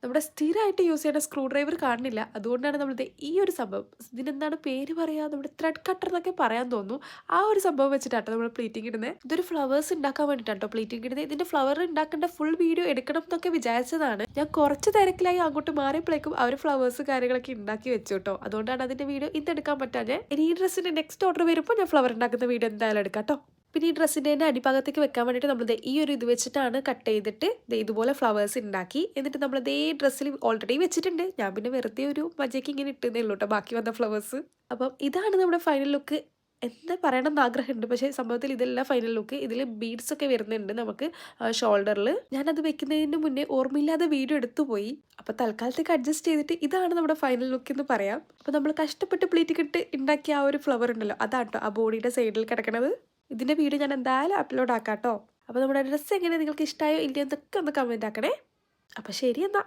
നമ്മുടെ സ്ഥിരമായിട്ട് യൂസ് ചെയ്യുന്ന സ്ക്രൂ ഡ്രൈവർ കാണുന്നില്ല. അതുകൊണ്ടാണ് നമ്മളിത് ഈ ഒരു സംഭവം, ഇതിനെന്താണ് പേര് പറയുക, നമ്മുടെ ത്രെഡ് കട്ടർ എന്നൊക്കെ പറയാൻ തോന്നുന്നു. ആ ഒരു സംഭവം വെച്ചിട്ടാട്ടോ നമ്മൾ പ്ലീറ്റിംഗ് ഇടുന്നത്. ഇതൊരു ഫ്ലവേഴ്സ് ഉണ്ടാക്കാൻ വേണ്ടിയിട്ടാട്ടോ പ്ലീറ്റിംഗ് ഇടുന്നത്. ഇതിന്റെ ഫ്ലവർ ഉണ്ടാക്കേണ്ട ഫുൾ വീഡിയോ എടുക്കണം എന്നൊക്കെ വിചാരിച്ചതാണ്. ഞാൻ കുറച്ച് തിരക്കിലായി അങ്ങോട്ട് മാറിയപ്പോഴേക്കും അവർ ഫ്ലവേഴ്സ് കാര്യങ്ങളൊക്കെ ഉണ്ടാക്കി വെച്ചു കേട്ടോ. അതുകൊണ്ടാണ് അതിന്റെ വീഡിയോ ഇന്ന് എടുക്കാൻ പറ്റാഞ്ഞ്. ഇനി ഈ ഡ്രസ്സിന്റെ നെക്സ്റ്റ് ഓർഡർ വരുമ്പോൾ ഞാൻ ഫ്ലവർ ഉണ്ടാക്കുന്ന വീഡിയോ എന്തായാലും എടുക്കാം കേട്ടോ. പിന്നെ ഈ ഡ്രസ്സിൻ്റെ തന്നെ അടിഭാഗത്തേക്ക് വെക്കാൻ വേണ്ടിയിട്ട് നമ്മൾ ഈ ഒരു ഇത് വെച്ചിട്ടാണ് കട്ട് ചെയ്തിട്ട് ഇതുപോലെ ഫ്ലവേഴ്സ് ഉണ്ടാക്കി. എന്നിട്ട് നമ്മൾ ഇതേ ഡ്രസ്സിൽ ഓൾറെഡി വെച്ചിട്ടുണ്ട്. ഞാൻ പിന്നെ വെറുതെ ഒരു മജയ്ക്ക് ഇങ്ങനെ ഇട്ടുന്നേ ഉള്ളൂ കേട്ടോ ബാക്കി വന്ന ഫ്ലവേഴ്സ്. അപ്പം ഇതാണ് നമ്മുടെ ഫൈനൽ ലുക്ക്. എന്താ പറയണം എന്ന് ആഗ്രഹമുണ്ട്, പക്ഷേ സംഭവത്തിൽ ഇതെല്ലാം ഫൈനൽ ലുക്ക്. ഇതിൽ ബീഡ്സ് ഒക്കെ വരുന്നുണ്ട് നമുക്ക് ഷോൾഡറിൽ. ഞാനത് വെക്കുന്നതിന് മുന്നേ ഓർമ്മയില്ലാതെ വീഡിയോ എടുത്തു പോയി. അപ്പോൾ തൽക്കാലത്തേക്ക് അഡ്ജസ്റ്റ് ചെയ്തിട്ട് ഇതാണ് നമ്മുടെ ഫൈനൽ ലുക്ക് എന്ന് പറയാം. അപ്പോൾ നമ്മൾ കഷ്ടപ്പെട്ട് പ്ലീറ്റ് ഇട്ട് ഉണ്ടാക്കിയ ആ ഒരു ഫ്ലവർ ഉണ്ടല്ലോ, അതാണ് കേട്ടോ ആ ബോഡിയുടെ സൈഡിൽ കിടക്കണത്. ഇതിൻ്റെ വീഡിയോ ഞാൻ എന്തായാലും അപ്ലോഡ് ആക്കാം കേട്ടോ. അപ്പോൾ നമ്മുടെ ഡ്രസ്സ് എങ്ങനെ നിങ്ങൾക്ക് ഇഷ്ടമായോ ഇല്ലയോ എന്നൊക്കെ ഒന്ന് കമൻറ്റ് ആക്കണേ. അപ്പോൾ ശരി എന്നാൽ.